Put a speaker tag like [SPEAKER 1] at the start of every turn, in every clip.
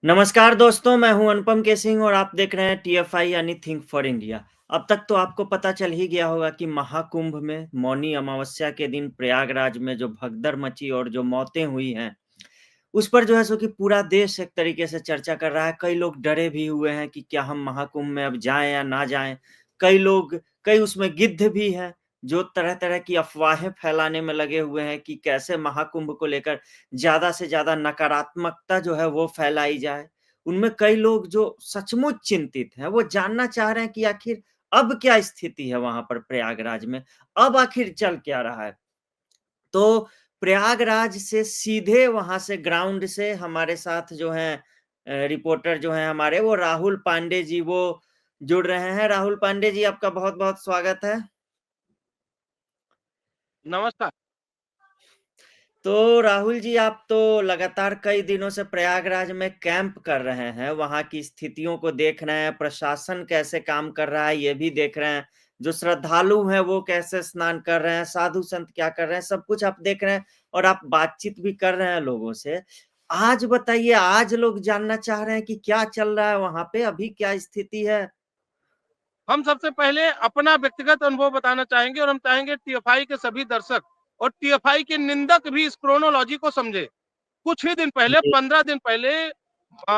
[SPEAKER 1] नमस्कार दोस्तों, मैं हूं अनुपम के सिंह और आप देख रहे हैं टीएफआई यानी थिंक फॉर इंडिया। अब तक तो आपको पता चल ही गया होगा कि महाकुंभ में मौनी अमावस्या के दिन प्रयागराज में जो भगदड़ मची और जो मौतें हुई हैं, उस पर जो है सो कि पूरा देश एक तरीके से चर्चा कर रहा है। कई लोग डरे भी हुए हैं कि क्या हम महाकुंभ में अब जाएँ या ना जाएँ। कई उसमें गिद्ध भी हैं, जो तरह-तरह की अफ़वाहें फैलाने में लगे हुए हैं कि कैसे महाकुंभ को लेकर ज़्यादा से ज़्यादा नकारात्मकता जो है वो फैलाई जाए। उनमें कई लोग जो सचमुच चिंतित हैं, वो जानना चाह रहे हैं कि आखिर अब क्या स्थिति है वहाँ पर प्रयागराज में? अब आखिर चल क्या रहा है? तो प्रयागराज से सीधे वहाँ से ग्राउंड से हमारे साथ जो हैं रिपोर्टर जो हैं हमारे वो राहुल पांडे जी वो जुड़ रहे हैं। राहुल पांडे जी आपका बहुत-बहुत स्वागत है।
[SPEAKER 2] नमस्कार।
[SPEAKER 1] तो राहुल जी आप तो लगातार कई दिनों से प्रयागराज में कैंप कर रहे हैं, वहाँ की स्थितियों को देख रहे हैं, प्रशासन कैसे काम कर रहा है ये भी देख रहे हैं, जो श्रद्धालु हैं वो कैसे स्नान कर रहे हैं, साधु-संत क्या कर रहे हैं, सब कुछ आप देख रहे हैं और आप बातचीत भी कर रहे हैं लोगों से। आज बताइए, आज लोग जानना चाह रहे हैं कि क्या चल रहा है वहाँ पे, अभी क्या स्थिति है?
[SPEAKER 2] हम सबसे पहले अपना व्यक्तिगत अनुभव बताना चाहेंगे और हम चाहेंगे टीएफआई के सभी दर्शक और टीएफआई के निंदक भी इस क्रोनोलॉजी को समझे। कुछ ही दिन पहले
[SPEAKER 1] जी।
[SPEAKER 2] 15 दिन पहले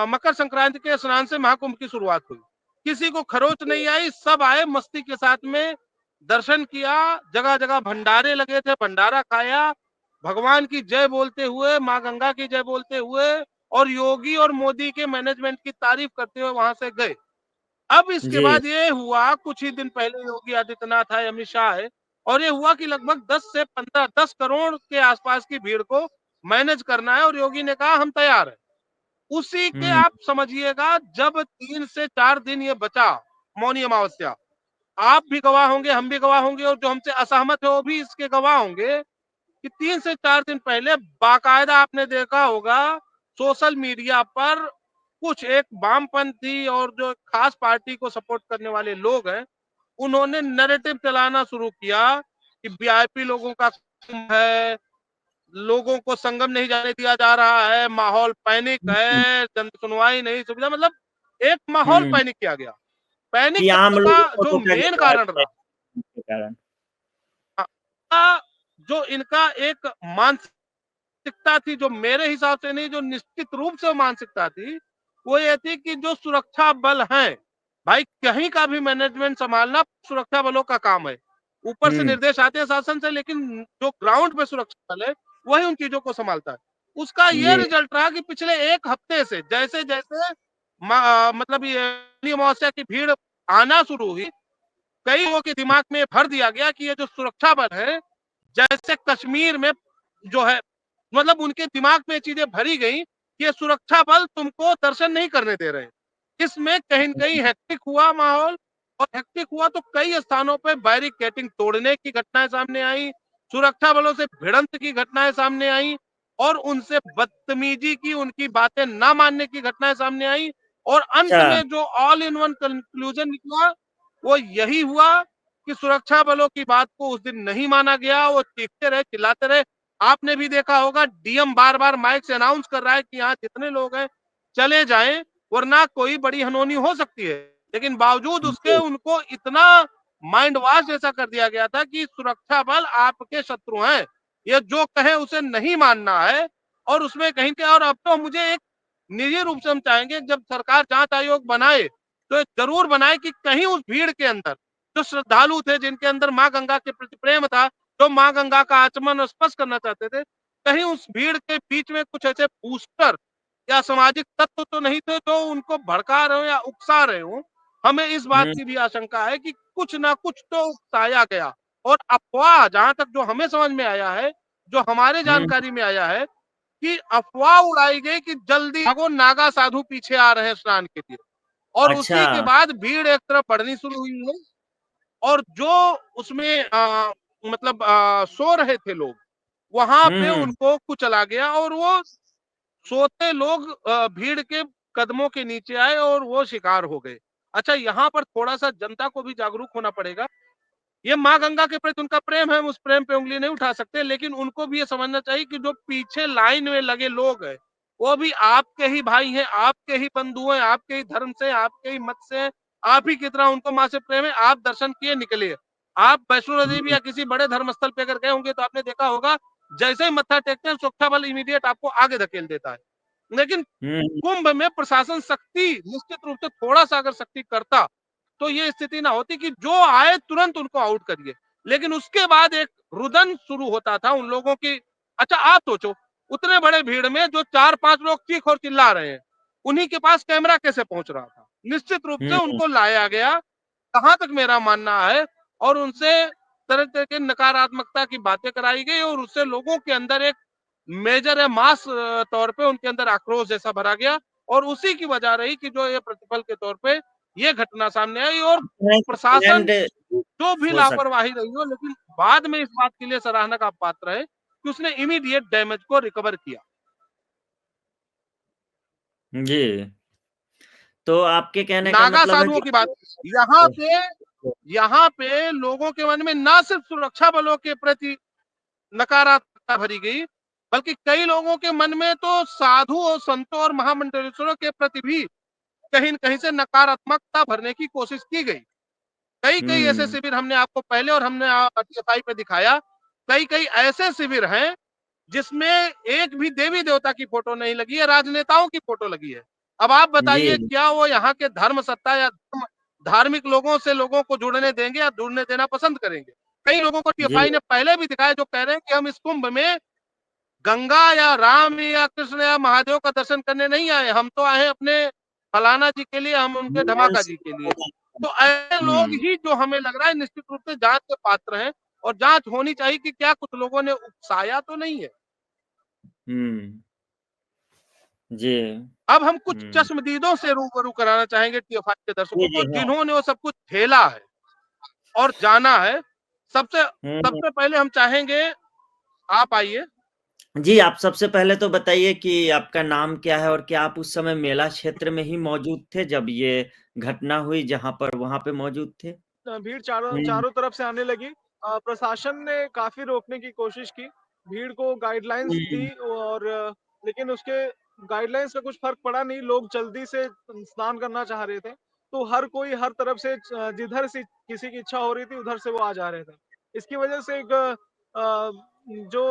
[SPEAKER 2] मकर संक्रांति के स्नान से महाकुंभ की शुरुआत हुई। किसी को खरोच
[SPEAKER 1] जी।
[SPEAKER 2] नहीं आई, सब आए मस्ती के साथ में दर्शन किया, जगह-जगह भंडारे लगे थे, भंडारा खाया, भगवान की जय बोलते हुए, माँ गंगा की जय बोलते हुए और योगी और मोदी के मैनेजमेंट की तारीफ करते हुए वहां से गए। अब इसके
[SPEAKER 1] जी।
[SPEAKER 2] बाद ये हुआ कुछ ही दिन पहले योगी आदित्यनाथ आए, अमित शाह आए और ये हुआ कि लगभग 10 से 15 10 करोड़ के आसपास की भीड़ को मैनेज करना है और योगी ने कहा हम तैयार हैं। उसी के
[SPEAKER 1] हुँ।
[SPEAKER 2] आप समझिएगा जब 3 से 4 दिन ये बचा मौनी अमावस्या, आप भी गवाह होंगे, हम भी गवाह होंगे और जो हमसे असहमत है वो भी इसके गवाह होंगे कि 3 से 4 दिन पहले बाकायदा आपने देखा होगा सोशल मीडिया पर कुछ एक वामपंथी और जो खास पार्टी को सपोर्ट करने वाले लोग हैं, उन्होंने नैरेटिव चलाना शुरू किया कि वीआईपी लोगों का कुंभ है, लोगों को संगम नहीं जाने दिया जा रहा है, माहौल पैनिक
[SPEAKER 1] हुँ,
[SPEAKER 2] है, जन सुनवाई नहीं सुविधा मतलब एक माहौल
[SPEAKER 1] हुँ।
[SPEAKER 2] पैनिक किया गया। पैनिक
[SPEAKER 1] कि आम
[SPEAKER 2] करने का
[SPEAKER 1] लोगों को
[SPEAKER 2] जो
[SPEAKER 1] रोका
[SPEAKER 2] मेन
[SPEAKER 1] जा रहा है
[SPEAKER 2] कारण रहा
[SPEAKER 1] के कारण।
[SPEAKER 2] जो इनका एक मानसिकता थी जो मेरे हिसाब से नहीं जो निश्चित रूप से मानसिकता थी वो ये थी कि जो सुरक्षा बल हैं भाई कहीं का भी मैनेजमेंट संभालना सुरक्षा बलों का काम है। ऊपर से
[SPEAKER 1] हुँ।
[SPEAKER 2] निर्देश आते हैं शासन से लेकिन जो ग्राउंड पे सुरक्षा बल है वही उन चीजों को संभालता है। उसका ये
[SPEAKER 1] जी।
[SPEAKER 2] रिजल्ट रहा कि पिछले एक हफ्ते से जैसे जैसे मतलब ये अमावस्या की भीड़ आना शुरू हुई, कई लोगों के दिमाग में भर दिया गया कि ये जो सुरक्षा बल है जैसे कश्मीर में जो है मतलब उनके दिमाग में चीजें भरी गई कि ये सुरक्षा बल तुमको दर्शन नहीं करने दे रहे। इसमें कहीं न कहीं हेक्टिक हुआ माहौल और हेक्टिक हुआ तो कई स्थानों पे बैरिकेडिंग तोड़ने की घटनाएं सामने आई, सुरक्षा बलों से भिड़ंत की घटनाएं सामने आई और उनसे बदतमीजी की, उनकी बातें ना मानने की घटनाएं सामने आई और अंत
[SPEAKER 1] अच्छा।
[SPEAKER 2] में जो ऑल इन वन कंक्लूजन निकला वो यही हुआ कि सुरक्षा बलों की बात को उस दिन नहीं माना गया, वो चीखते रहे, चिल्लाते रहे। आपने भी देखा होगा डीएम बार-बार माइक से अनाउंस कर रहा है कि यहाँ जितने लोग हैं चले जाएं वरना कोई बड़ी अनहोनी हो सकती है। लेकिन बावजूद उसके
[SPEAKER 1] जी।
[SPEAKER 2] उनको इतना माइंड वॉश जैसा कर दिया गया था कि सुरक्षा बल आपके शत्रु हैं। ये जो कहे उसे नहीं मानना है और उसमें कहीं के और अब तो मुझे एक निजी रूप से हम चाहेंगे जब सरकार जांच आयोग बनाए तो जरूर बनाए कि कहीं उस भीड़ के अंदर जो श्रद्धालु थे जिनके अंदर माँ गंगा के प्रति प्रेम था, जो माँ गंगा का आचमन स्पर्श करना चाहते थे, कहीं उस भीड़ के बीच में कुछ ऐसे बूस्टर या सामाजिक तत्व तो नहीं थे जो उनको भड़का रहे हो या उकसा रहे हो। हमें इस बात
[SPEAKER 1] हुँ,
[SPEAKER 2] की भी आशंका है कि कुछ ना कुछ तो उकसाया गया और अफवाह जहां तक जो हमें समझ में आया है, जो हमारे
[SPEAKER 1] हुँ।
[SPEAKER 2] जानकारी में आया है कि अफवाह उड़ाई गई कि जल्दी भागो नागा साधु पीछे आ रहे हैं स्नान के लिए और
[SPEAKER 1] अच्छा।
[SPEAKER 2] उसी के बाद भीड़ एक तरफ बढ़नी शुरू हुई है और जो उसमें मतलब सो रहे थे लोग, वहाँ
[SPEAKER 1] हुँ,
[SPEAKER 2] पे
[SPEAKER 1] हुँ।
[SPEAKER 2] उनको कुचला गया और वो सोते लोग भीड़ के कदमों के नीचे आए और वो शिकार हो गए। अच्छा यहाँ पर थोड़ा-सा जनता को भी जागरूक होना पड़ेगा। ये माँ गंगा के प्रति उनका प्रेम है, हम उस प्रेम पे उँगली नहीं उठा सकते, लेकिन उनको भी ये समझना चाहिए कि जो पीछे लाइन में लगे लोग हैं, वो भी आपके ही भाई हैं, आपके ही बंधु हैं, आपके ही धर्म से, आपके ही मत से, आप ही की तरह उनको माँ से प्रेम है, आप दर्शन किए निकले। आप वैष्णो देवी
[SPEAKER 1] हुँ,
[SPEAKER 2] या किसी बड़े धर्मस्थल पे अगर गए होंगे तो आपने देखा होगा, जैसे ही मत्था टेकते हैं सुरक्षा बल इमीडिएट आपको आगे धकेल देता है। लेकिन
[SPEAKER 1] हुँ,
[SPEAKER 2] कुंभ में प्रशासन सख्ती निश्चित रूप से थोड़ा-सा अगर सख्ती करता, तो ये स्थिति ना होती कि जो आए तुरंत उनको आउट करिए। लेकिन उसके बाद एक रुदन शुरू होता था उन लोगों की। अच्छा आप सोचो, उतने बड़े भीड़ में जो 4-5 लोग चीख और चिल्ला रहे हैं, उन्हीं के पास कैमरा कैसे पहुंच रहा था? निश्चित रूप से
[SPEAKER 1] हुँ,
[SPEAKER 2] उनको लाया गया, कहाँ तक मेरा मानना है, और उनसे तरह-तरह की नकारात्मकता की बातें कराई गई और उससे लोगों के अंदर एक मेजर या मास तौर पे उनके अंदर आक्रोश जैसा भरा गया और उसी की वजह रही कि जो ये प्रतिफल के तौर पे ये घटना सामने आई और
[SPEAKER 1] नहीं
[SPEAKER 2] प्रशासन
[SPEAKER 1] प्लान्ड
[SPEAKER 2] जो भी
[SPEAKER 1] हो सकता
[SPEAKER 2] लापरवाही रही हो, लेकिन बाद में इस बात के लिए सराहना का पात्र है कि उसने इमीडिएट डैमेज को रिकवर किया।
[SPEAKER 1] जी, तो आपके कहने का
[SPEAKER 2] नागा
[SPEAKER 1] मतलब है
[SPEAKER 2] साधुओं
[SPEAKER 1] कि
[SPEAKER 2] की बात, यहाँ पे लोगों के मन में ना सिर्फ सुरक्षा बलों के प्रति नकारात्मकता भरी गई, बल्कि कई लोगों के मन में तो साधु और संतों और महामंडलेश्वरों के प्रति भी कहीं न कहीं से नकारात्मकता भरने की कोशिश की गई। कई-कई ऐसे
[SPEAKER 1] हुँ,
[SPEAKER 2] शिविर हमने आपको पहले और हमने टीएफआई पे दिखाया, कई-कई ऐसे शिविर हैं, जिसमें एक भी देवी-देवता की फ़ोटो नहीं लगी है, राजनेताओं की फ़ोटो लगी है। अब आप बताइए
[SPEAKER 1] जी,
[SPEAKER 2] क्या वो यहाँ के धर्म सत्ता या धार्मिक लोगों से लोगों को जुड़ने देंगे या जुड़ने देना पसंद करेंगे? कई लोगों को
[SPEAKER 1] जी,
[SPEAKER 2] टीएफआई ने पहले भी दिखाया जो कह रहे हैं कि हम इस कुंभ में गंगा या राम या कृष्ण या महादेव का दर्शन करने नहीं आए, हम तो आए हैं अपने फलाना जी के लिए, हम उनके धमाका जी के लिए। तो ऐसे लोग
[SPEAKER 1] हुँ,
[SPEAKER 2] ही जो हमें लग रहा है निश्चित रूप से जाँच के पात्र हैं और जाँच होनी चाहिए कि क्या कुछ लोगों ने उकसाया तो नहीं है।
[SPEAKER 1] हुँ, जी,
[SPEAKER 2] अब हम कुछ
[SPEAKER 1] हुँ,
[SPEAKER 2] चश्मदीदों से रूबरू कराना चाहेंगे टीएफआई के
[SPEAKER 1] जी,
[SPEAKER 2] दर्शकों को
[SPEAKER 1] जी, हाँ,
[SPEAKER 2] जिन्होंने वो सब कुछ झेला है और जाना है। सबसे
[SPEAKER 1] हुँ।
[SPEAKER 2] सबसे पहले हम चाहेंगे आप आइए।
[SPEAKER 1] जी, आप सबसे पहले तो बताइए कि आपका नाम क्या है और क्या आप उस समय मेला क्षेत्र में ही मौजूद थे जब ये घटना हुई जहाँ पर वहाँ पे मौजूद थे?
[SPEAKER 3] भीड़ चारों
[SPEAKER 1] हुँ,
[SPEAKER 3] चारों तरफ से आने लगी। प्रशासन ने काफ़ी रोकने की कोशिश की। भीड़ को गाइडलाइंस
[SPEAKER 1] हुँ,
[SPEAKER 3] दी और लेकिन उसके गाइडलाइंस का कुछ फ़र्क पड़ा नहीं। लोग जल्दी से स्नान करना चाह रहे थे। तो हर कोई हर तरफ से जिधर से किसी की इच्छा हो रही थी, उधर से वो आ जा रहे थे। इसकी वजह से एक जो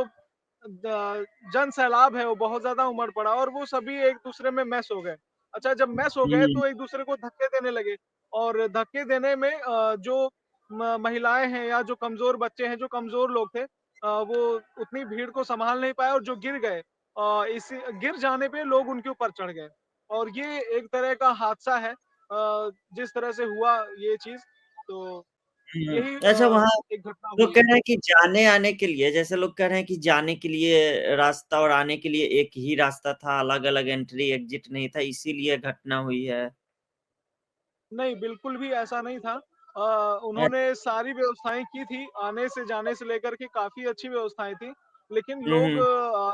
[SPEAKER 3] जन सैलाब है, वो बहुत ज़्यादा उमड़ पड़ा और वो सभी एक-दूसरे में मैस हो गए। अच्छा, जब मैस हो गए,
[SPEAKER 1] हुँ,
[SPEAKER 3] तो एक-दूसरे को धक्के देने लगे। और धक्के देने में जो महिलाएं हैं या जो कमजोर बच्चे हैं, जो कमजोर लोग थे, वो उतनी भीड़ को संभाल नहीं पाए और जो गिर गए, इस गिर जाने पे लोग उनके ऊपर चढ़ गए और ये एक तरह का हादसा है। जिस तरह से हुआ ये चीज, तो
[SPEAKER 1] हुँ।
[SPEAKER 3] यही
[SPEAKER 1] अच्छा वहाँ
[SPEAKER 3] एक घटना
[SPEAKER 1] लोग
[SPEAKER 3] हुई
[SPEAKER 1] कह
[SPEAKER 3] है।
[SPEAKER 1] रहे हैं कि जाने-आने के लिए जैसे लोग कह रहे हैं कि जाने के लिए रास्ता और आने के लिए एक ही रास्ता था, अलग-अलग एंट्री एग्ज़िट नहीं था, इसीलिए घटना हुई है।
[SPEAKER 3] नहीं, बिल्कुल भी ऐसा नहीं था।
[SPEAKER 1] अ,
[SPEAKER 3] उन्होंने सारी व्यवस्थाएँ की थी, आने से जाने से लेकर के काफ़ी अच्छी व्यवस्थाएँ थी, लेकिन
[SPEAKER 1] हुँ,
[SPEAKER 3] लोग
[SPEAKER 1] हुँ।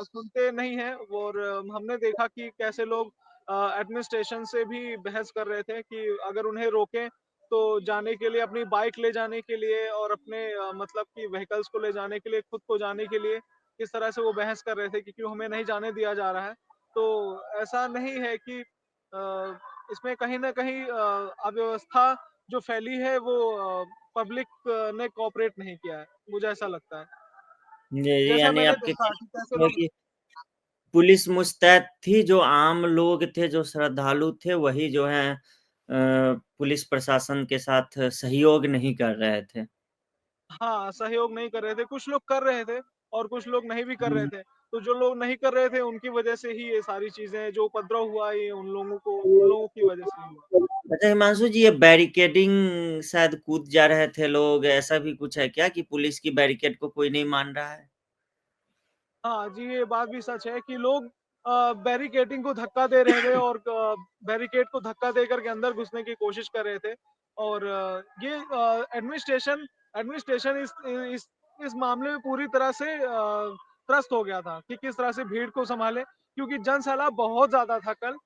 [SPEAKER 3] सुनते नहीं हैं और हमने देखा कि कैसे लोग एडमिनिस्ट्रेशन से भी बहस कर रहे थे कि अगर उन्हें रोकें, तो जाने के लिए अपनी बाइक ले जाने के लिए और अपने मतलब कि व्हीकल्स को ले जाने के लिए, खुद को जाने के लिए, किस तरह से वो बहस कर रहे थे कि क्यों हमें नहीं जाने दिया जा रहा है। तो ऐसा नहीं है कि इसमें कहीं न कहीं अव्यवस्था जो फैली है वो पब्लिक ने कोऑपरेट नहीं किया है, मुझे ऐसा लगता है।
[SPEAKER 1] जी, जी,
[SPEAKER 3] जैसा
[SPEAKER 1] यानी
[SPEAKER 3] मैंने
[SPEAKER 1] आपके
[SPEAKER 3] देखा कि
[SPEAKER 1] कहने का
[SPEAKER 3] कैसे
[SPEAKER 1] मतलब है
[SPEAKER 3] लोग
[SPEAKER 1] कि पुलिस मुस्तैद थी, जो आम लोग थे, जो श्रद्धालु थे, वही जो हैं पुलिस प्रशासन के साथ सहयोग नहीं कर रहे थे।
[SPEAKER 3] हाँ, सहयोग नहीं कर रहे थे, कुछ लोग कर रहे थे और कुछ लोग नहीं भी कर रहे
[SPEAKER 1] हुँ।
[SPEAKER 3] थे। तो जो लोग नहीं कर रहे थे उनकी वजह से ही ये सारी चीज़ें जो उपद्रव हुआ, ये उन लोगों की वजह से ही हुआ।
[SPEAKER 1] अच्छा हिमांशु जी, ये बैरिकेडिंग शायद कूद जा रहे थे लोग, ऐसा भी कुछ है क्या कि पुलिस की बैरिकेड को कोई नहीं मान रहा है?
[SPEAKER 3] हाँ जी, ये बात भी सच है कि लोग बैरिकेडिंग को धक्का दे रहे थे और बैरिकेड को धक्का देकर के अंदर घुसने की कोशिश कर रहे थे और ये एडमिनिस्ट्रेशन एडमिनिस्ट्रेशन इस मामले में पूरी तरह से त्रस्त हो गया था कि किस तरह से भीड़ को सँभाले, क्योंकि जनसैलाब बहुत ज़्यादा था कल।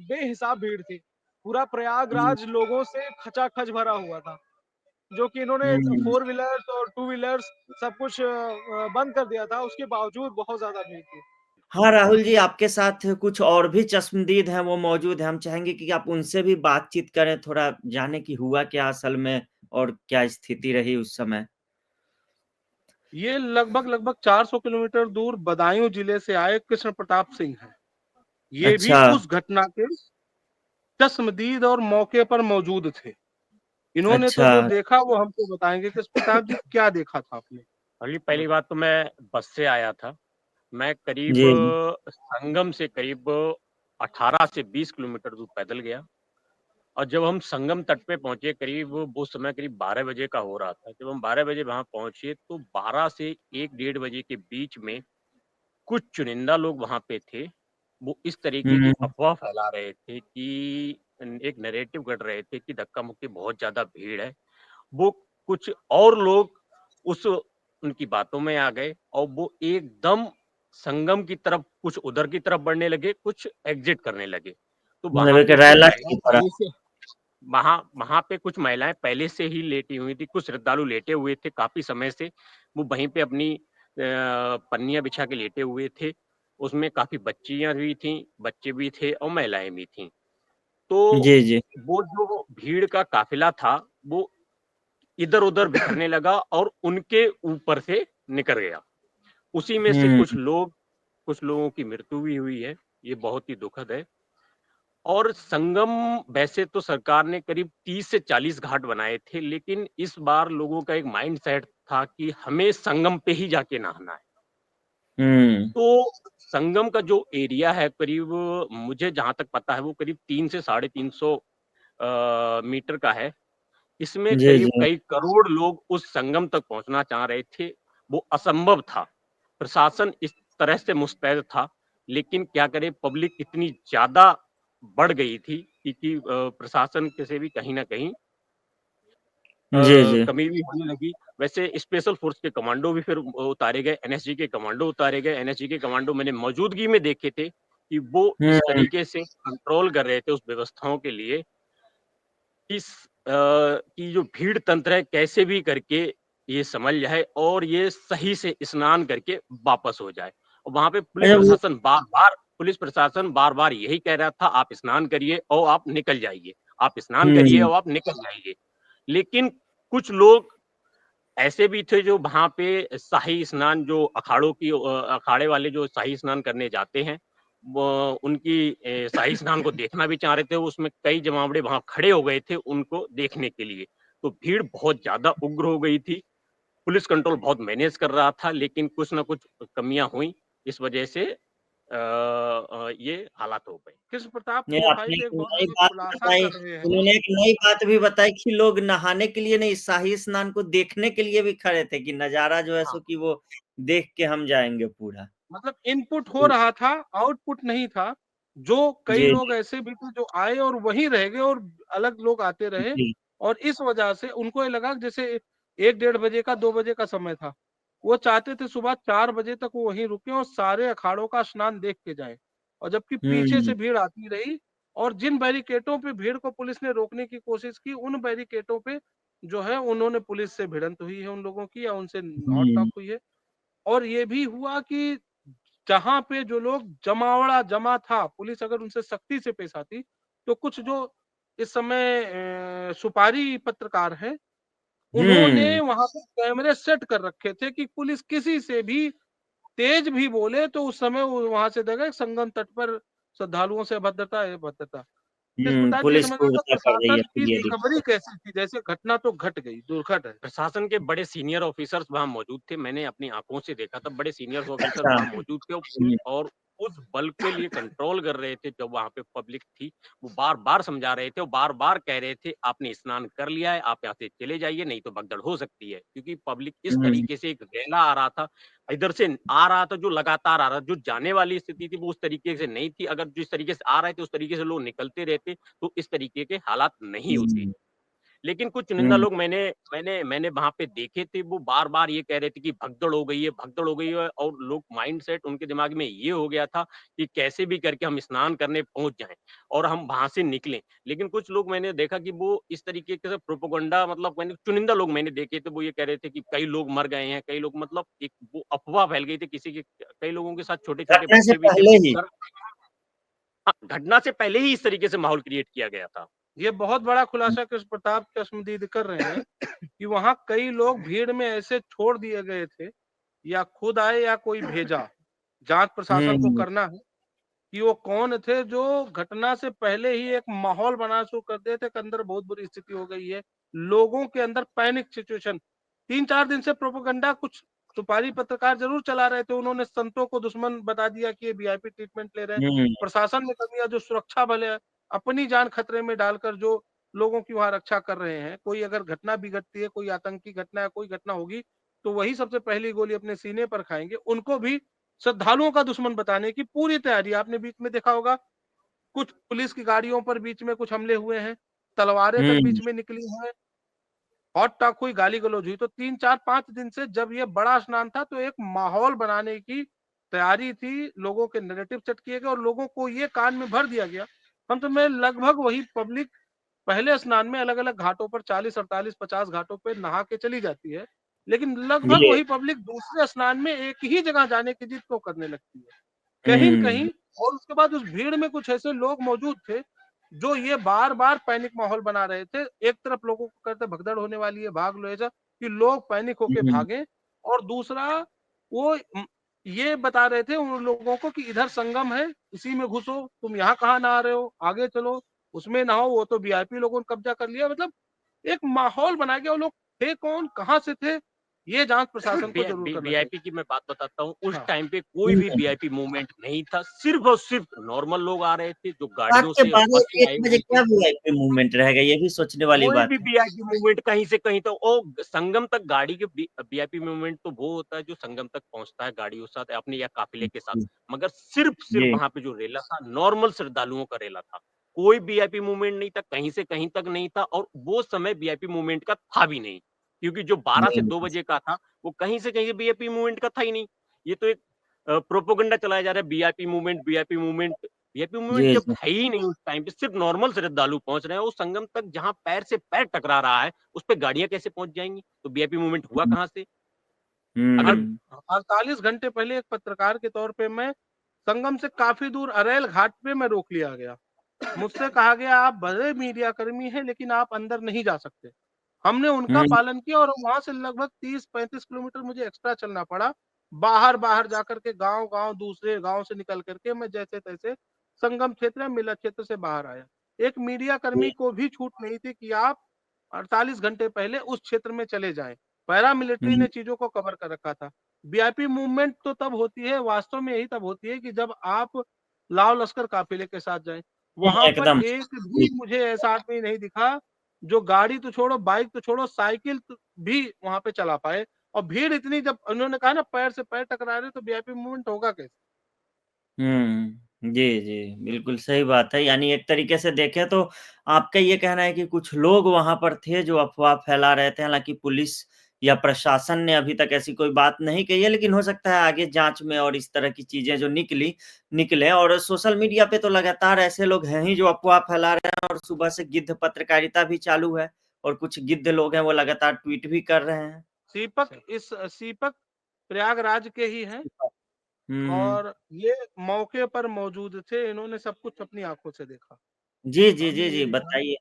[SPEAKER 3] बेहिसाब भीड़ थी। पूरा
[SPEAKER 1] हुँ,
[SPEAKER 3] प्रयागराज लोगों से खचाखच भरा हुआ था। जो कि इन्होंने
[SPEAKER 1] हुँ।
[SPEAKER 3] 4 व्हीलर्स और 2 व्हीलर्स सब कुछ बंद कर दिया था, उसके बावजूद बहुत ज़्यादा भीड़ थी।
[SPEAKER 1] हाँ, राहुल जी, आपके साथ कुछ और भी चश्मदीद हैं, वो मौजूद हैं। हम चाहेंगे कि आप उनसे भी बातचीत करें, थोड़ा जानें कि हुआ क्या असल में और क्या स्थिति रही उस समय?
[SPEAKER 2] ये लगभग 400 किलोमीटर दूर बदायूं जिले से आए कृष्ण प्रताप सिंह हैं। ये भी
[SPEAKER 1] अच्छा,
[SPEAKER 2] उस घटना के चश्मदीद और मौके पर मौजूद थे। इन्होंने तो
[SPEAKER 1] अच्छा।
[SPEAKER 2] जो देखा वो हमको बताएंगे। कृष्ण प्रताप जी, क्या देखा था आपने?
[SPEAKER 4] अली पहली बात तो मैं बस से आया था। मैं करीब
[SPEAKER 1] जी, जी।
[SPEAKER 4] संगम से करीब 18 से 20 किलोमीटर दूर पैदल गया और जब हम संगम तट पे पहुंचे करीब वो समय करीब 12 बजे का हो रहा था। जब हम 12 बजे वहां पहुंचे तो 12 से 1 डेढ़ बजे के बीच में कुछ चुनिंदा लोग वहां पे थे। वो इस तरीके की
[SPEAKER 1] हुँ,
[SPEAKER 4] अफवाह फैला रहे थे कि एक नैरेटिव गढ़ रहे थे कि धक्का मुक्की बहुत ज्यादा भीड़ है। वो कुछ और लोग उस उनकी बातों में आ गए और वो एकदम संगम की तरफ कुछ उधर की तरफ बढ़ने लगे, कुछ एग्जिट करने लगे। तो
[SPEAKER 1] मतलब
[SPEAKER 4] वहां
[SPEAKER 1] एक
[SPEAKER 4] पे कुछ
[SPEAKER 1] रैलट की
[SPEAKER 4] महिलाएं
[SPEAKER 1] तरह।
[SPEAKER 4] पहले से वहां वहां पे कुछ महिलाएं पहले से ही लेटी हुई थी, कुछ श्रद्धालु लेटे हुए थे काफी समय से। वो वहीं पे अपनी पन्नियां बिछा के लेटे हुए थे। उसमें काफी बच्चियां भी थी, बच्चे भी थे और महिलाएं भी थी। तो
[SPEAKER 1] जी, जी।
[SPEAKER 4] वो जो भीड़ का काफिला था वो इधर-उधर बिखरने लगा और उनके ऊपर से निकल गया। उसी में से
[SPEAKER 1] हुँ,
[SPEAKER 4] कुछ लोगों की मृत्यु भी हुई है। ये बहुत ही दुखद है। और संगम वैसे तो सरकार ने करीब 30 से 40 घाट बनाए थे, लेकिन इस बार लोगों का एक माइंडसेट था कि हमें संगम पे ही जाके नहाना है।
[SPEAKER 1] हुँ।
[SPEAKER 4] तो संगम का जो एरिया है करीब मुझे जहाँ तक पता है वो करीब 3 से 350 मीटर का है। इसमें
[SPEAKER 1] जी,
[SPEAKER 4] करीब
[SPEAKER 1] जी।
[SPEAKER 4] कई करोड़ लोग उस संगम तक पहुंचना चाह रहे थे। वो असंभव था। प्रशासन इस तरह से मुस्तैद था, लेकिन क्या करे पब्लिक इतनी ज़्यादा बढ़ गई थी कि प्रशासन के से भी कहीं न कहीं
[SPEAKER 1] जी, जी।
[SPEAKER 4] कमी भी होने लगी। वैसे स्पेशल फ़ोर्स के कमांडो भी फिर उतारे गए, एनएसजी के कमांडो उतारे गए। एनएसजी के कमांडो मैंने मौजूदगी में देखे थे कि वो इस
[SPEAKER 1] हुँ,
[SPEAKER 4] तरीके से कंट्रोल कर रहे थे उस व्यवस्थाओं के लिए इस कि जो भीड़ तंत्र है कैसे भी करके ये संभल जाए और ये सही से स्नान करके वापस हो जाए। और वहाँ पे
[SPEAKER 1] अच्छा वो
[SPEAKER 4] पुलिस प्रशासन बार-बार यही कह रहा था आप स्नान करिए और आप निकल जाइए। आप स्नान करिए
[SPEAKER 1] हुँ,
[SPEAKER 4] और आप निकल जाइए। लेकिन कुछ लोग ऐसे भी थे जो वहाँ पे शाही स्नान जो अखाड़े वाले जो शाही स्नान करने जाते हैं, वो उनकी शाही स्नान को देखना भी चाह रहे थे। उसमें कई जमावड़े वहाँ खड़े हो गए थे उनको देखने के लिए। तो भीड़ बहुत ज़्यादा उग्र हो गई थी। पुलिस कंट्रोल बहुत मैनेज कर रहा था, लेकिन कुछ न कुछ कमियाँ हुई। इस वजह से ये हालात हो गए।
[SPEAKER 2] कृष्ण प्रताप
[SPEAKER 1] ये
[SPEAKER 2] सिंह भाई
[SPEAKER 1] आपने
[SPEAKER 2] तो
[SPEAKER 1] एक
[SPEAKER 2] एक बहुत
[SPEAKER 1] नई
[SPEAKER 2] बड़ा
[SPEAKER 1] बात
[SPEAKER 2] खुलासा
[SPEAKER 1] बताई।
[SPEAKER 2] कर रहे हैं।
[SPEAKER 1] उन्होंने एक नई बात भी बताई कि लोग नहाने के लिए नहीं, शाही स्नान को देखने के लिए भी खड़े थे कि नज़ारा जो है
[SPEAKER 2] हाँ,
[SPEAKER 1] सो कि वो देख के हम जाएँगे पूरा।
[SPEAKER 2] मतलब इनपुट हो
[SPEAKER 1] तो
[SPEAKER 2] रहा था, आउटपुट नहीं था। जो कई
[SPEAKER 1] जी,
[SPEAKER 2] लोग
[SPEAKER 1] जी,
[SPEAKER 2] ऐसे भी थे जो आए और वहीं रह गए और अलग लोग आते रहे
[SPEAKER 1] जी।
[SPEAKER 2] और इस वजह से उनको ये लगा कि जैसे 1 डेढ़ बजे का 2 बजे का समय था। वो चाहते थे सुबह 4 बजे तक वो वहीं रुकें और सारे अखाड़ों का स्नान देख के जाएँ। और जबकि पीछे
[SPEAKER 1] हुँ,
[SPEAKER 2] से भीड़ आती रही और जिन बैरिकेडों पे भीड़ को पुलिस ने रोकने की कोशिश की, उन बैरिकेडों पे जो है उन्होंने पुलिस से भिड़ंत हुई है उन लोगों की या उनसे नॉक-टॉक
[SPEAKER 1] हुँ,
[SPEAKER 2] हुई है। और ये भी हुआ कि जहाँ पे जो लोग जमा था, पुलिस अगर उनसे सख्ती से पेश आती, तो कुछ जो इस समय सुपारी पत्रकार हैं, उन्होंने
[SPEAKER 1] हुँ,
[SPEAKER 2] वहाँ पे कैमरे सेट कर रखे थे कि पुलिस किसी से भी तेज भी बोले तो उस समय वो वहाँ से देखें संगम तट पर श्रद्धालुओं से अभद्रता है भद्रता। कृष्ण
[SPEAKER 1] हुँ,
[SPEAKER 2] प्रताप जी ये
[SPEAKER 1] पुलिस
[SPEAKER 2] समझ रहे थे
[SPEAKER 1] क्रूरता कर रही है
[SPEAKER 2] प्रशासन की
[SPEAKER 1] फिर ये
[SPEAKER 2] रिकवरी
[SPEAKER 1] देखिए।
[SPEAKER 2] कैसी थी? जैसे घटना तो घट गई, दुर्घट है।
[SPEAKER 4] प्रशासन के बड़े सीनियर ऑफिसर्स वहाँ मौजूद थे। मैंने अपनी आँखों से देखा था, बड़े सीनियर ऑफिसर्स
[SPEAKER 1] अच्छा।
[SPEAKER 4] वहाँ मौजूद थे और उस बल के लिए कंट्रोल कर रहे थे जब वहाँ पे पब्लिक थी। वो बार-बार समझा रहे थे और बार-बार कह रहे थे, "आपने स्नान कर लिया है, आप यहाँ से चले जाइए, नहीं तो भगदड़ हो सकती है।" क्योंकि पब्लिक इस
[SPEAKER 1] हुँ,
[SPEAKER 4] तरीके से एक रेला आ रहा था, इधर से आ रहा था जो लगातार आ रहा था। जो जाने वाली स्थिति थी, वो उस तरीके से नहीं थी। अगर जिस तरीके से आ रहे थे, उस तरीके से लोग निकलते रहते, तो इस तरीके के हालात नहीं होते।
[SPEAKER 1] हुँ।
[SPEAKER 4] लेकिन कुछ चुनिंदा
[SPEAKER 1] हुँ।
[SPEAKER 4] लोग मैंने वहाँ पे देखे थे, वो बार-बार ये कह रहे थे कि भगदड़ हो गई है, भगदड़ हो गई है, और लोग माइंडसेट उनके दिमाग में ये हो गया था कि कैसे भी करके हम स्नान करने पहुँच जाएँ और हम वहाँ से निकलें। लेकिन कुछ लोग मैंने देखा कि वो इस तरीके से प्रोपेगेंडा, मतलब मैंने चुनिंदा लोग मैंने देखे थे, वो ये कह रहे थे कि कई लोग मर गए हैं, कई लोग, मतलब एक वो अफ़वाह फैल गई थी किसी के, कई लोगों के साथ छोटे-छोटे
[SPEAKER 1] घटना से
[SPEAKER 4] बच्चे भी थे,
[SPEAKER 1] पहले
[SPEAKER 4] वो
[SPEAKER 1] ही।
[SPEAKER 4] डर। हाँ, घटना से पहले ही इस तरीके से माहौल क्रिएट किया गया था।
[SPEAKER 2] ये बहुत बड़ा खुलासा कृष्ण प्रताप कृष्णदीद कर रहे हैं कि वहाँ कई लोग भीड़ में ऐसे छोड़ दिए गए थे, या खुद आए या कोई भेजा। जांच प्रशासन को
[SPEAKER 1] हुँ,
[SPEAKER 2] करना है कि वो कौन थे जो घटना से पहले ही एक माहौल बनाना शुरू कर दिए थे कि अंदर बहुत बुरी स्थिति हो गई है। लोगों के अंदर पैनिक सिचुएशन। 3-4 दिन से प्रोपेगेंडा कुछ सुपारी पत्रकार ज़रूर चला रहे थे। उन्होंने संतों को दुश्मन बता दिया कि ये वीआईपी ट्रीटमेंट ले रहे हैं।
[SPEAKER 1] हुँ,
[SPEAKER 2] प्रशासन ने कर दिया, जो सुरक्षा बल है, अपनी जान खतरे में डालकर जो लोगों की वहाँ रक्षा कर रहे हैं। कोई अगर घटना बिगड़ती है, कोई आतंकी घटना या कोई घटना होगी, तो वही सबसे पहली गोली अपने सीने पर खाएँगे। उनको भी श्रद्धालुओं का दुश्मन बताने की पूरी तैयारी। आपने बीच में देखा होगा, कुछ पुलिस की गाड़ियों पर बीच में कुछ हमले हुए हैं, तलवारें तक
[SPEAKER 1] हुँ,
[SPEAKER 2] बीच में निकली हैं, हॉट टॉक हुई, गाली-गलौज हुई। तो 3, 4, 5 दिन से जब ये बड़ा स्नान था, तो एक माहौल बनाने की तैयारी थी, लोगों के नैरेटिव सेट किए गए और लोगों को ये कान में भर दिया गया। अंत में लगभग वही पब्लिक पहले स्नान में अलग-अलग घाटों पर 40, 48, 50 घाटों पे नहा के चली जाती है। लेकिन लगभग
[SPEAKER 1] जी,
[SPEAKER 2] वही पब्लिक दूसरे स्नान में एक ही जगह जाने की जिद तो करने लगती है। कहीं न
[SPEAKER 1] हुँ,
[SPEAKER 2] कहीं, और उसके बाद उस भीड़ में कुछ ऐसे लोग मौजूद थे, जो ये बार-बार पैनिक माहौल बना रहे थे। एक तरफ लोगों को कहते भगदड़ होने वाली है, भाग लो ऐसा, कि लोग पैनिक होके
[SPEAKER 1] हुँ,
[SPEAKER 2] भागें, और दूसरा वो ये बता रहे थे उन लोगों को कि इधर संगम है, इसी में घुसो, तुम यहाँ कहाँ नहा रहे हो? आगे चलो, उसमें नहाओ, वो तो वीआईपी लोगों ने कब्जा कर लिया। मतलब एक माहौल बना के, वो लोग थे कौन, कहाँ से थे, ये जाँच प्रशासन को ज़रूर करना चाहिए।
[SPEAKER 4] वीआईपी की मैं बात बताता हूँ, उस
[SPEAKER 2] हाँ।
[SPEAKER 4] टाइम पे कोई भी
[SPEAKER 1] हुँ।
[SPEAKER 4] वीआईपी मूवमेंट नहीं था, सिर्फ और सिर्फ नॉर्मल लोग आ रहे थे, जो
[SPEAKER 1] रात
[SPEAKER 4] गाड़ियों
[SPEAKER 1] के
[SPEAKER 4] से और बस से
[SPEAKER 1] 12-1
[SPEAKER 4] आए
[SPEAKER 1] बजे
[SPEAKER 4] हुए थे।
[SPEAKER 1] क्या वीआईपी मूवमेंट रहेगा, ये भी सोचने वाली
[SPEAKER 4] कोई
[SPEAKER 1] बात
[SPEAKER 4] भी
[SPEAKER 1] है।
[SPEAKER 4] वीआईपी मूवमेंट कहीं से कहीं, तो संगम तक गाड़ी के वीआईपी मूवमेंट तो वो होता है जो संगम तक पहुंचता है गाड़ियों के साथ, अपने या काफिले के साथ।
[SPEAKER 1] जी,
[SPEAKER 4] मगर सिर्फ
[SPEAKER 1] जी।
[SPEAKER 4] वहां पे जो रेला था, नॉर्मल श्रद्धालुओं का रेला था। कोई वीआईपी मूवमेंट नहीं था, कहीं से कहीं तक नहीं था, और वो समय वीआईपी मूवमेंट का था भी नहीं, क्योंकि जो 12 से 2 बजे का था, वो कहीं से कहीं वीआईपी मूवमेंट का था ही नहीं। ये तो एक प्रोपोगंडा चलाया जा रहा है, VIP movement, VIP movement. VIP movement
[SPEAKER 1] जी,
[SPEAKER 4] जब
[SPEAKER 1] जी।
[SPEAKER 4] है ही नहीं उस टाइम पे, सिर्फ नॉर्मल श्रद्धालु पहुँच रहे हैं, उस संगम तक जहाँ पैर से पैर टकरा रहा है, उस पे गाड़ियाँ कैसे पहुँच जाएँगी? तो वीआईपी मूवमेंट हुआ
[SPEAKER 1] हुँ,
[SPEAKER 4] कहाँ से? अगर
[SPEAKER 1] हुँ,
[SPEAKER 2] 48 घंटे पहले एक पत्रकार के तौर पे मैं संगम से काफ़ी दूर अरेल घाट पे मैं रोक लिया गया। मुझसे कहा गया, आप बड़े मीडिया कर्मी हैं, लेकिन आप अंदर नहीं जा सकते। हमने उनका
[SPEAKER 1] हुँ,
[SPEAKER 2] पालन किया और वहाँ से लगभग 30-35 किलोमीटर मुझे एक्स्ट्रा चलना पड़ा। बाहर-बाहर जाकर के, गाँव-गाँव, दूसरे गाँव से निकल कर के मैं जैसे-तैसे संगम क्षेत्र या मेला क्षेत्र से बाहर आया। एक मीडिया कर्मी
[SPEAKER 1] जी,
[SPEAKER 2] को भी छूट नहीं थी कि आप 48 घंटे पहले उस क्षेत्र में चले जाएँ। पैरामिलिट्री
[SPEAKER 1] हुँ,
[SPEAKER 2] ने चीज़ों को कवर कर रखा था। वीआईपी मूवमेंट तो तब होती है, वास्तव में यही तब होती है कि जब आप लाव लश्कर काफ़िले के साथ जाएँ।
[SPEAKER 1] हुँ,
[SPEAKER 2] वहाँ पर
[SPEAKER 1] एकदम।
[SPEAKER 2] एक
[SPEAKER 1] जी,
[SPEAKER 2] भी मुझे ऐसा आदमी नहीं दिखा, जो गाड़ी तो छोड़ो, बाइक तो छोड़ो, साइकिल भी वहाँ पे चला पाए। और भीड़ इतनी, जब उन्होंने कहा ना पैर से पैर टकरा रहे, तो वीआईपी मूवमेंट होगा कैसे?
[SPEAKER 1] हुँ। जी, जी, बिल्कुल सही बात है। यानी एक तरीके से देखें तो आपका ये कहना है कि कुछ लोग वहाँ पर थे जो अफ़वाह फैला रहे थे, हालाँकि पुलिस या प्रशासन ने अभी तक ऐसी कोई बात नहीं कही है, लेकिन हो सकता है आगे जाँच में और इस तरह की चीज़ें जो निकलें और सोशल मीडिया पे तो लगातार ऐसे लोग हैं ही जो अफ़वाह फैला रहे हैं और सुबह से गिद्ध पत्रकारिता भी चालू है और कुछ गिद्ध लोग हैं वो लगातार ट्वीट भी कर रहे हैं।
[SPEAKER 2] सीपक प्रयागराज के ही हैं,
[SPEAKER 1] हुँ, हुँ।
[SPEAKER 2] और ये मौके पर मौजूद थे, इन्होंने सब कुछ अपनी आँखों से देखा।
[SPEAKER 1] जी, जी,
[SPEAKER 5] हमने
[SPEAKER 1] जी,
[SPEAKER 5] ये
[SPEAKER 1] जी,
[SPEAKER 5] देखा
[SPEAKER 1] बताइए।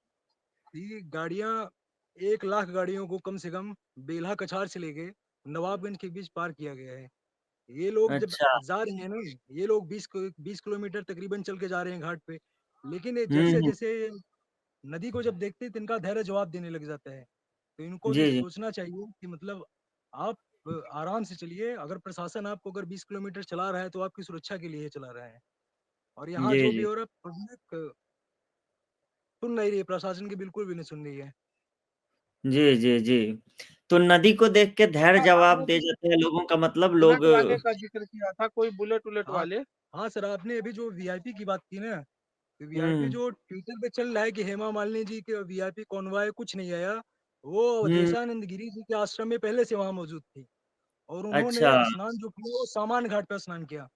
[SPEAKER 5] कि गाड़ियाँ 1 लाख गाड़ियों को कम से कम बेल्हा कछार से लेके नवाबगंज के बीच पार किया गया है। ये लोग जब
[SPEAKER 1] अच्छा।
[SPEAKER 5] जा रहे हैं ना, ये लोग 20 किलोमीटर तकरीबन चल के जा रहे हैं घाट पे। लेकिन ये
[SPEAKER 1] हुँ, हुँ।
[SPEAKER 5] जैसे-जैसे नदी को जब देखते हैं तो इनका धैर्य जवाब देने लग जाता है। तो इनको ये
[SPEAKER 1] जी, जी।
[SPEAKER 5] सोचना चाहिए कि मतलब आप आराम से चलिए। अगर प्रशासन आपको अगर 20 किलोमीटर चला रहा है तो आपकी सुरक्षा के लिए चला रहा है। और यहाँ
[SPEAKER 1] जी,
[SPEAKER 5] जो भी
[SPEAKER 1] जी।
[SPEAKER 5] हो रहा है पब्लिक सुन नहीं रही है, प्रशासन की बिल्कुल भी नहीं सुन रही है।
[SPEAKER 1] जी, जी, जी। तो नदी को देख के धैर्य जवाब
[SPEAKER 2] आपने
[SPEAKER 1] दे जाते हैं लोगों का मतलब लोग
[SPEAKER 2] बुलेट वाले का ज़िक्र किया था, कोई बुलेट-वुलेट
[SPEAKER 5] हाँ,
[SPEAKER 2] वाले।
[SPEAKER 5] हाँ सर, आपने अभी जो वीआईपी की बात की ना, तो वीआईपी
[SPEAKER 1] हुँ,
[SPEAKER 5] जो ट्विटर पे चल रहा है कि हेमा मालिनी जी के वीआईपी कॉन्वॉय कुछ नहीं आया, वो
[SPEAKER 1] हुँ,
[SPEAKER 5] अवधेशानंद गिरी जी के आश्रम में पहले से वहां मौजूद थी और उन्होंने
[SPEAKER 1] अच्छा।
[SPEAKER 5] स्नान जो किया वो सामान्य घाट पर स्नान किया।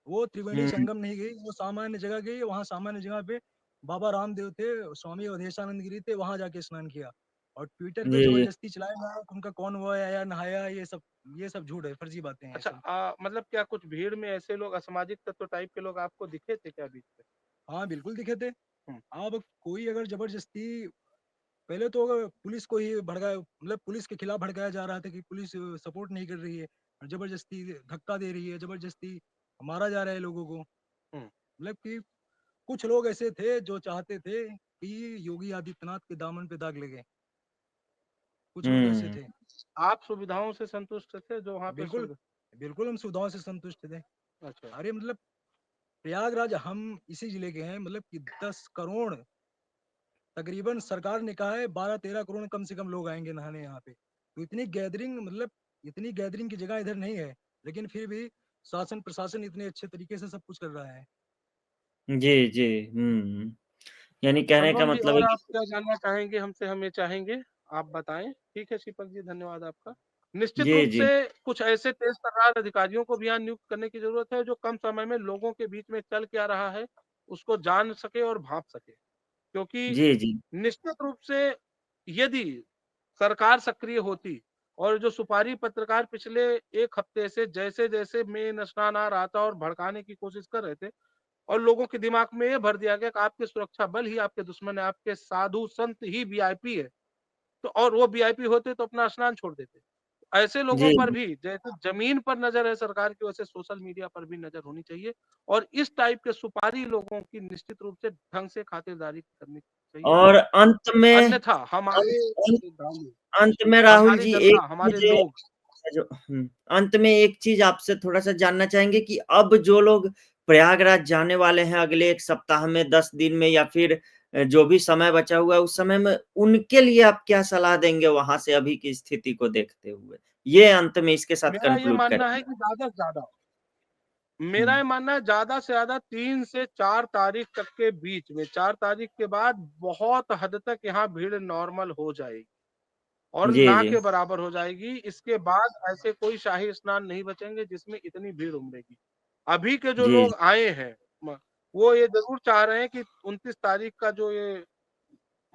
[SPEAKER 5] वो त्रिवेणी
[SPEAKER 1] हुँ,
[SPEAKER 5] संगम नहीं गई, वो सामान्य जगह गई, वहां सामान्य जगह पे बाबा रामदेव थे, स्वामी अवधेशानंद गिरी थे, वहां जाके स्नान किया। और ट्विटर पे
[SPEAKER 1] जी, जी।
[SPEAKER 5] जबरदस्ती चलाया जा रहा है कि उनका कॉन्वॉय आया, नहाया, ये सब झूठ है, फर्जी बातें हैं ये
[SPEAKER 2] अच्छा
[SPEAKER 5] सब।
[SPEAKER 2] मतलब क्या कुछ भीड़ में ऐसे लोग असामाजिक तत्व टाइप के लोग आपको दिखे थे क्या बीच में?
[SPEAKER 5] हाँ बिल्कुल दिखे थे।
[SPEAKER 2] हुँ,
[SPEAKER 5] अब कोई अगर जबरदस्ती, पहले तो अगर पुलिस को ही भड़काया, मतलब पुलिस के खिलाफ भड़काया जा रहा था कि पुलिस सपोर्ट नहीं कर रही है और जबरदस्ती धक्का दे रही है, जबरदस्ती मारा जा रहा है लोगों को।
[SPEAKER 2] हुँ।
[SPEAKER 5] मतलब कि कुछ लोग ऐसे थे जो चाहते थे कि योगी आदित्यनाथ के दामन पे दाग लगे, कुछ लोग ऐसे
[SPEAKER 1] हुँ,
[SPEAKER 5] थे।
[SPEAKER 2] आप सुविधाओं से संतुष्ट थे जो वहाँ पे
[SPEAKER 5] बिल्कुल,
[SPEAKER 2] सुविधा
[SPEAKER 5] बिल्कुल हम सुविधाओं से संतुष्ट थे।
[SPEAKER 2] अच्छा।
[SPEAKER 5] अरे मतलब प्रयागराज हम इसी जिले के हैं, मतलब कि 10 करोड़, तकरीबन सरकार ने कहा है 12-13 करोड़ कम से कम लोग आएंगे नहाने यहाँ पे। तो इतनी गैदरिंग, मतलब इतनी गैदरिंग की जगह इधर नहीं है, लेकिन फिर भी शासन प्रशासन इतने अच्छे तरीके से सब कुछ कर रहा है।
[SPEAKER 1] जी, जी। हुँ, यानी कहने का
[SPEAKER 2] अनुपम जी
[SPEAKER 1] मतलब है
[SPEAKER 2] और
[SPEAKER 1] कि
[SPEAKER 2] आप क्या जानना चाहेंगे हमसे? हमें चाहेंगे, आप बताएँ। ठीक है दीपक जी, धन्यवाद आपका। निश्चित
[SPEAKER 1] जी,
[SPEAKER 2] रूप
[SPEAKER 1] जी।
[SPEAKER 2] से कुछ ऐसे तेज तर्रार अधिकारियों को भी यहाँ नियुक्त करने की ज़रूरत है, जो कम समय में लोगों के बीच में चल क्या रहा है, उसको जान सके और भाँप सके। क्योंकि
[SPEAKER 1] जी, जी।
[SPEAKER 2] निश्चित रूप से यदि सरकार सक्रिय होती और जो सुपारी पत्रकार पिछले 1 हफ्ते से जैसे-जैसे मेन स्नान आ रहा था और भड़काने की कोशिश कर रहे थे और लोगों के दिमाग में ये भर दिया गया कि आपके सुरक्षा बल ही आपके दुश्मन है, आपके साधु संत ही वीआईपी है। तो और वो वीआईपी होते तो अपना स्नान छोड़ देते। ऐसे लोगों
[SPEAKER 1] जी,
[SPEAKER 2] पर
[SPEAKER 1] जी।
[SPEAKER 2] भी जैसे जमीन पर नज़र है सरकार की, वैसे सोशल मीडिया पर भी नज़र होनी चाहिए और इस टाइप के सुपारी लोगों की निश्चित रूप से ढंग से खातिरदारी करनी चाहिए।
[SPEAKER 1] और अंत में
[SPEAKER 2] अन्यथा
[SPEAKER 1] अंत
[SPEAKER 2] हमारे
[SPEAKER 1] अंत
[SPEAKER 2] श्रद्धालु,
[SPEAKER 1] अंत में राहुल
[SPEAKER 2] हमारी
[SPEAKER 1] जी एक
[SPEAKER 2] जनता, हमारे
[SPEAKER 1] मुझे
[SPEAKER 2] लोग
[SPEAKER 1] जो अंत में एक चीज़ आपसे थोड़ा-सा जानना चाहेंगे कि अब जो लोग प्रयागराज जाने वाले हैं अगले 1 सप्ताह में, 10 दिन में या फिर जो भी समय बचा हुआ है उस समय में, उनके लिए आप क्या सलाह देंगे वहाँ से अभी की स्थिति को देखते हुए? ये अंत में इसके साथ
[SPEAKER 2] मेरा ये
[SPEAKER 1] कन्क्लूड
[SPEAKER 2] मानना है
[SPEAKER 1] करेंगे।
[SPEAKER 2] कि ज़्यादा से ज़्यादा
[SPEAKER 1] हुँ।
[SPEAKER 2] मेरा ये मानना है ज़्यादा से ज़्यादा 3 से 4 तारीख तक के बीच में, 4 तारीख के बाद बहुत हद तक यहाँ भीड़ नॉर्मल हो जाएगी और
[SPEAKER 1] जी,
[SPEAKER 2] ना
[SPEAKER 1] जी।
[SPEAKER 2] के बराबर हो जाएगी। इसके बाद ऐसे कोई शाही स्नान नहीं बचेंगे जिसमें इतनी भीड़ उमड़ेगी। अभी के जो
[SPEAKER 1] जी,
[SPEAKER 2] लोग आए हैं म वो ये ज़रूर चाह रहे हैं कि 29 तारीख का जो ये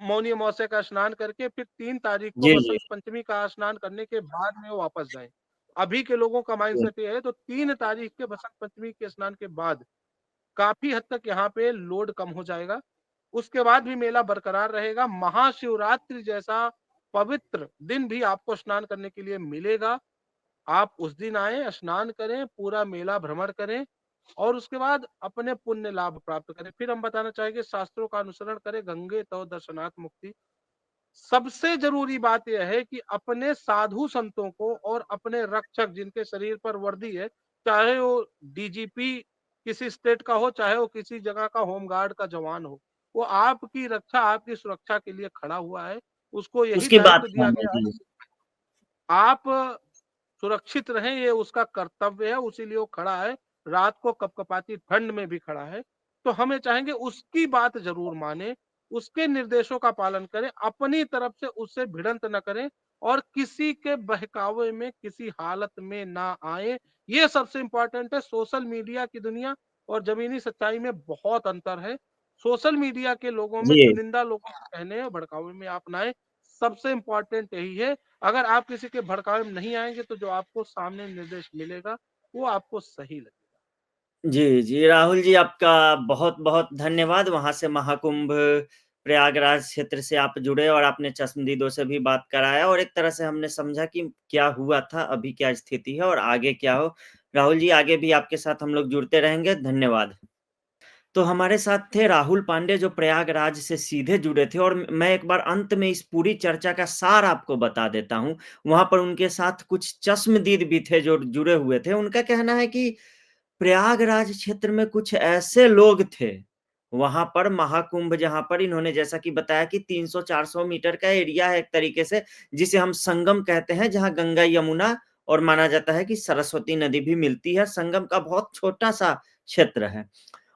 [SPEAKER 2] मौनी अमावस्या का स्नान करके फिर 3 तारीख को
[SPEAKER 1] जी, जी।
[SPEAKER 2] बसंत पंचमी का स्नान करने के बाद में वो वापस जाएँ। अभी के लोगों का
[SPEAKER 1] जी,
[SPEAKER 2] माइंडसेट ये है तो 3 तारीख के बसंत पंचमी के स्नान के बाद काफ़ी हद तक यहाँ पे लोड कम हो जाएगा। उसके बाद भी मेला बरकरार रहेगा। महाशिवरात्रि जैसा पवित्र दिन भी आपको स्नान करने के लिए मिलेगा। आप उस दिन आएँ, स्नान करें, पूरा मेला भ्रमण करें और उसके बाद अपने पुण्य लाभ प्राप्त करें। फिर हम बताना चाहेंगे शास्त्रों का अनुसरण करें, गंगे तव दर्शनात् मुक्ति। सबसे ज़रूरी बात ये है कि अपने साधु संतों को और अपने रक्षक जिनके शरीर पर वर्दी है, चाहे वो डीजीपी किसी स्टेट का हो, चाहे वो किसी जगह का होमगार्ड का जवान हो, वो आपकी रक्षा, आपकी सुरक्षा के लिए खड़ा हुआ है। उसको यही
[SPEAKER 1] उसकी बात
[SPEAKER 2] दायित्व दिया
[SPEAKER 1] माने।
[SPEAKER 2] गया है
[SPEAKER 1] जी।
[SPEAKER 2] कि आप सुरक्षित रहें, ये उसका कर्तव्य है, उसीलिए वो खड़ा है। रात को कपकपाती ठंड में भी खड़ा है। तो हमें चाहेंगे उसकी बात ज़रूर मानें, उसके निर्देशों का पालन करें, अपनी तरफ से उससे भिड़ंत ना करें और किसी के बहकावे में किसी हालत में ना आएँ। ये सबसे इम्पोर्टेंट है। सोशल मीडिया की दुनिया और ज़मीनी सच्चाई में बहुत अंतर है। सोशल मीडिया के लोगों में
[SPEAKER 1] जी।
[SPEAKER 2] चुनिंदा लोगों के कहने और भड़कावे में आप ना आएँ। सबसे इम्पोर्टेंट यही है। अगर आप किसी के भड़कावे में नहीं आएँगे तो जो आपको सामने निर्देश मिलेगा, वो आपको सही लगेगा।
[SPEAKER 1] जी, जी। राहुल जी आपका बहुत-बहुत धन्यवाद। वहाँ से महाकुंभ प्रयागराज क्षेत्र से आप जुड़े और आपने चश्मदीदों से भी बात कराया और एक तरह से हमने समझा कि क्या हुआ था, अभी क्या स्थिति है और आगे क्या हो। राहुल जी आगे भी आपके साथ हम लोग जुड़ते रहेंगे। धन्यवाद। तो हमारे साथ थे राहुल पांडे जो प्रयागराज से सीधे जुड़े थे और मैं एक बार अंत में इस पूरी चर्चा का सार आपको बता देता हूँ। वहाँ पर उनके साथ कुछ चश्मदीद भी थे जो जुड़े हुए थे। उनका कहना है कि प्रयागराज क्षेत्र में कुछ ऐसे लोग थे, वहाँ पर महाकुंभ जहाँ पर इन्होंने जैसा कि बताया कि 300-400 मीटर का एरिया है एक तरीके से, जिसे हम संगम कहते हैं, जहाँ गंगा, यमुना और माना जाता है कि सरस्वती नदी भी मिलती है। संगम का बहुत छोटा-सा क्षेत्र है।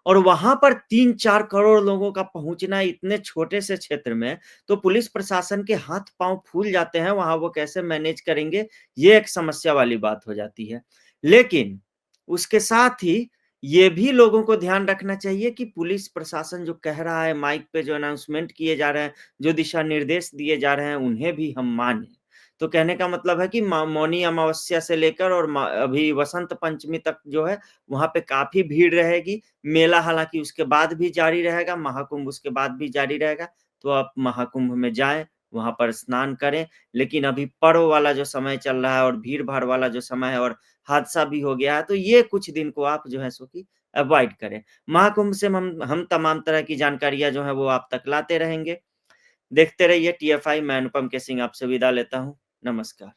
[SPEAKER 1] और वहाँ पर 3-4 करोड़ लोगों का पहुँचना इतने छोटे से क्षेत्र में, तो पुलिस प्रशासन के हाथ-पाँव फूल जाते हैं, वहाँ वो कैसे मैनेज करेंगे, ये एक समस्या वाली बात हो जाती है। लेकिन उसके साथ ही ये भी लोगों को ध्यान रखना चाहिए कि पुलिस प्रशासन जो कह रहा है, माइक पे जो अनाउंसमेंट किए जा रहे हैं, जो दिशा निर्देश दिए जा रहे हैं, उन्हें भी हम मानें। तो कहने का मतलब है कि मौनी अमावस्या से लेकर और अभी वसंत पंचमी तक जो है, वहाँ पे काफ़ी भीड़ रहेगी। मेला हालाँकि उसके बाद भी जारी रहेगा, महाकुंभ उसके बाद भी जारी रहेगा। तो आप महाकुंभ में जाएँ, वहाँ पर स्नान करें। लेकिन अभी पर्व वाला जो समय चल रहा है और भीड़-भाड़ वाला जो समय है और हादसा भी हो गया है, तो ये कुछ दिन को आप जो है सो कि अवॉइड करें। महाकुंभ से हम तमाम तरह की जानकारियाँ जो हैं वो आप तक लाते रहेंगे। देखते रहिए टीएफआई, मैं अनुपम केसिंग आपसे विदा लेता हूँ। नमस्कार।